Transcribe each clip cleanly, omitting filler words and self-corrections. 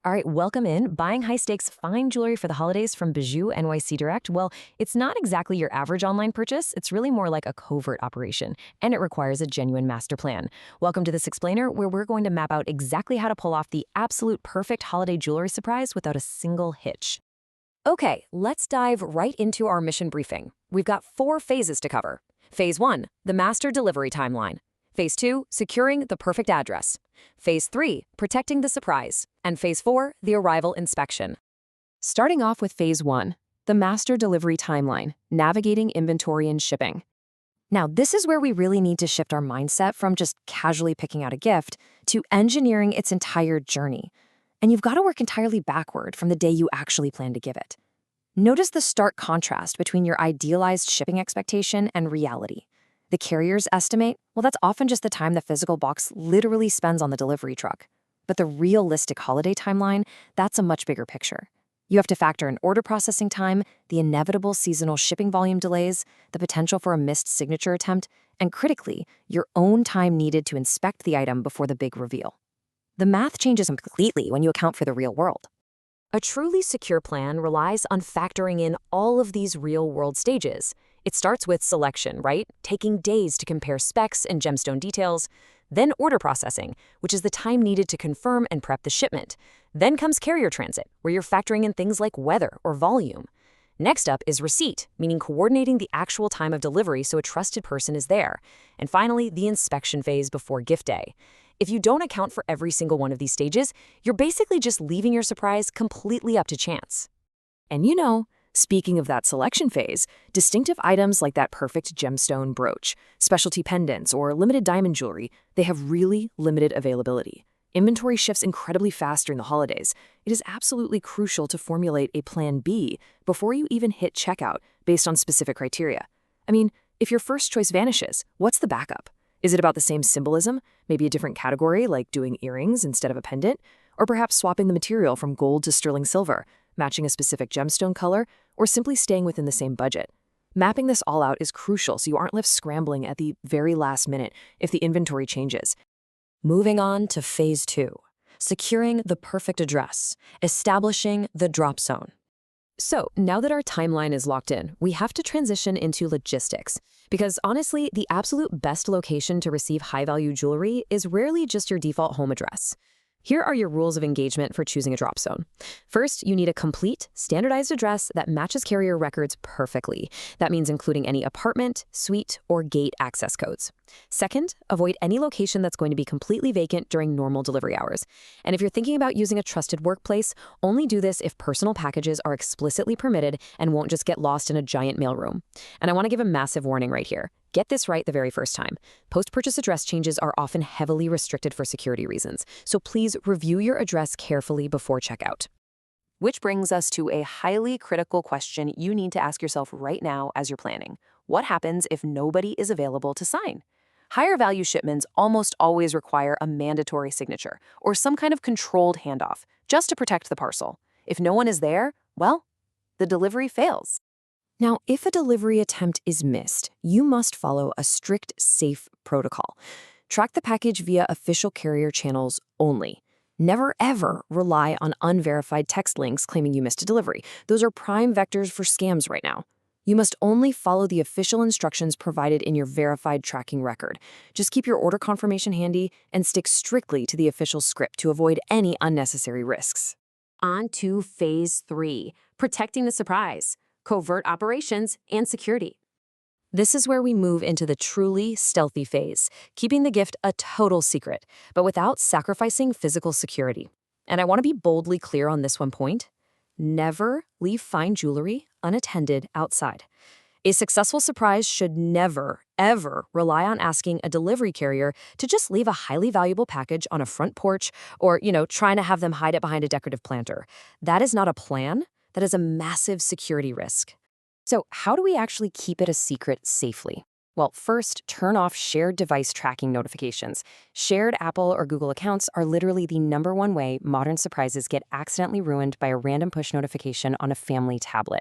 All right, welcome in. Buying high-stakes fine jewelry for the holidays from Bijoux-NYC Direct. Well, it's not exactly your average online purchase. It's really more like a covert operation, and it requires a genuine master plan. Welcome to this explainer, where we're going to map out exactly how to pull off the absolute perfect holiday jewelry surprise without a single hitch. Okay, let's dive right into our mission briefing. We've got 4 phases to cover. Phase 1, the master delivery timeline. Phase 2, securing the perfect address. Phase 3, protecting the surprise. And Phase 4, the arrival inspection. Starting off with Phase 1, the master delivery timeline, navigating inventory and shipping. Now, this is where we really need to shift our mindset from just casually picking out a gift to engineering its entire journey. And you've got to work entirely backward from the day you actually plan to give it. Notice the stark contrast between your idealized shipping expectation and reality. The carrier's estimate, well, that's often just the time the physical box literally spends on the delivery truck. But the realistic holiday timeline, that's a much bigger picture. You have to factor in order processing time, the inevitable seasonal shipping volume delays, the potential for a missed signature attempt, and critically, your own time needed to inspect the item before the big reveal. The math changes completely when you account for the real world. A truly secure plan relies on factoring in all of these real-world stages. It starts with selection, right? Taking days to compare specs and gemstone details. Then order processing, which is the time needed to confirm and prep the shipment. Then comes carrier transit, where you're factoring in things like weather or volume. Next up is receipt, meaning coordinating the actual time of delivery so a trusted person is there. And finally, the inspection phase before gift day. If you don't account for every single one of these stages, you're basically just leaving your surprise completely up to chance. And speaking of that selection phase, distinctive items like that perfect gemstone brooch, specialty pendants, or limited diamond jewelry, they have really limited availability. Inventory shifts incredibly fast during the holidays. It is absolutely crucial to formulate a plan B before you even hit checkout based on specific criteria. I mean, if your first choice vanishes, what's the backup? Is it about the same symbolism, maybe a different category like doing earrings instead of a pendant? Or perhaps swapping the material from gold to sterling silver, matching a specific gemstone color, or simply staying within the same budget? Mapping this all out is crucial so you aren't left scrambling at the very last minute if the inventory changes. Moving on to Phase 2, securing the perfect address, establishing the drop zone. So now that our timeline is locked in, we have to transition into logistics. Because honestly, the absolute best location to receive high-value jewelry is rarely just your default home address. Here are your rules of engagement for choosing a drop zone. First, you need a complete, standardized address that matches carrier records perfectly. That means including any apartment, suite, or gate access codes. Second, avoid any location that's going to be completely vacant during normal delivery hours. And if you're thinking about using a trusted workplace, only do this if personal packages are explicitly permitted and won't just get lost in a giant mailroom. And I want to give a massive warning right here. Get this right the very first time. Post-purchase address changes are often heavily restricted for security reasons, so please review your address carefully before checkout. Which brings us to a highly critical question you need to ask yourself right now as you're planning. What happens if nobody is available to sign? Higher value shipments almost always require a mandatory signature or some kind of controlled handoff just to protect the parcel. If no one is there, well, the delivery fails. Now, if a delivery attempt is missed, you must follow a strict, safe protocol. Track the package via official carrier channels only. Never, ever rely on unverified text links claiming you missed a delivery. Those are prime vectors for scams right now. You must only follow the official instructions provided in your verified tracking record. Just keep your order confirmation handy and stick strictly to the official script to avoid any unnecessary risks. On to Phase 3, protecting the surprise. Covert operations, and security. This is where we move into the truly stealthy phase, keeping the gift a total secret, but without sacrificing physical security. And I want to be boldly clear on this one point. Never leave fine jewelry unattended outside. A successful surprise should never, ever rely on asking a delivery carrier to just leave a highly valuable package on a front porch or, trying to have them hide it behind a decorative planter. That is not a plan. That is a massive security risk. So how do we actually keep it a secret safely? Well, first, turn off shared device tracking notifications. Shared Apple or Google accounts are literally the #1 way modern surprises get accidentally ruined by a random push notification on a family tablet.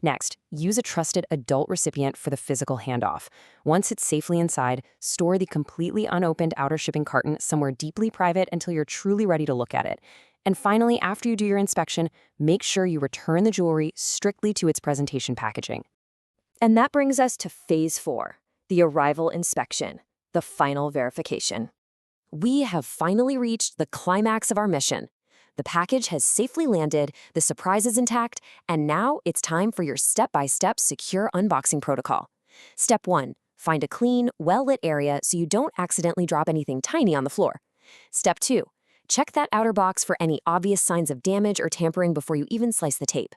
Next, use a trusted adult recipient for the physical handoff. Once it's safely inside, store the completely unopened outer shipping carton somewhere deeply private until you're truly ready to look at it. And finally, after you do your inspection, make sure you return the jewelry strictly to its presentation packaging. And that brings us to phase 4, the arrival inspection, the final verification. We have finally reached the climax of our mission. The package has safely landed, the surprise is intact, and now it's time for your step-by-step secure unboxing protocol. Step 1, find a clean, well-lit area so you don't accidentally drop anything tiny on the floor. Step 2, check that outer box for any obvious signs of damage or tampering before you even slice the tape.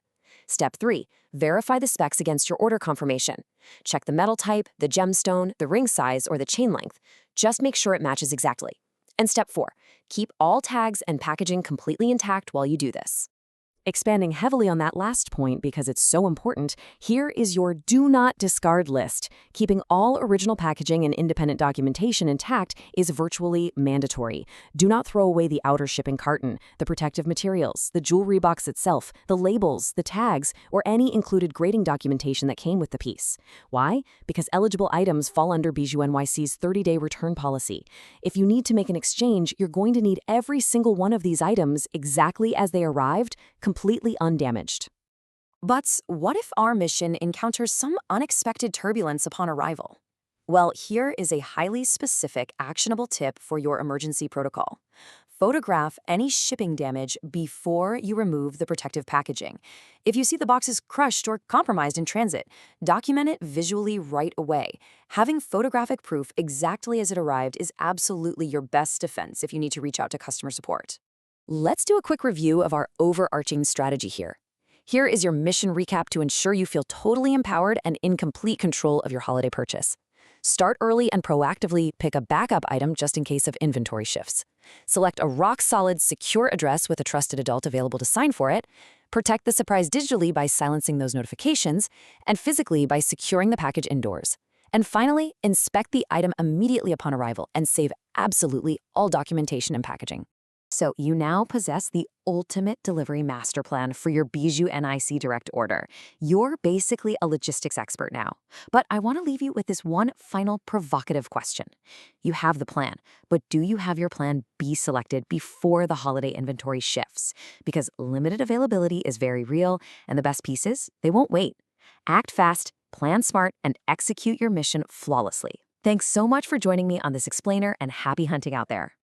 Step 3, verify the specs against your order confirmation. Check the metal type, the gemstone, the ring size, or the chain length. Just make sure it matches exactly. And step 4, keep all tags and packaging completely intact while you do this. Expanding heavily on that last point because it's so important, here is your do not discard list. Keeping all original packaging and independent documentation intact is virtually mandatory. Do not throw away the outer shipping carton, the protective materials, the jewelry box itself, the labels, the tags, or any included grading documentation that came with the piece. Why? Because eligible items fall under Bijoux-NYC's 30-day return policy. If you need to make an exchange, you're going to need every single one of these items exactly as they arrived, completely undamaged. But what if our mission encounters some unexpected turbulence upon arrival? Well, here is a highly specific, actionable tip for your emergency protocol. Photograph any shipping damage before you remove the protective packaging. If you see the box is crushed or compromised in transit, document it visually right away. Having photographic proof exactly as it arrived is absolutely your best defense if you need to reach out to customer support. Let's do a quick review of our overarching strategy here. Here is your mission recap to ensure you feel totally empowered and in complete control of your holiday purchase. Start early and proactively pick a backup item just in case of inventory shifts. Select a rock-solid, secure address with a trusted adult available to sign for it. Protect the surprise digitally by silencing those notifications, and physically by securing the package indoors. And finally, inspect the item immediately upon arrival and save absolutely all documentation and packaging. So you now possess the ultimate delivery master plan for your Bijoux-NYC Direct order. You're basically a logistics expert now. But I want to leave you with this one final provocative question. You have the plan, but do you have your plan B selected before the holiday inventory shifts? Because limited availability is very real, and the best pieces, they won't wait. Act fast, plan smart, and execute your mission flawlessly. Thanks so much for joining me on this explainer, and happy hunting out there.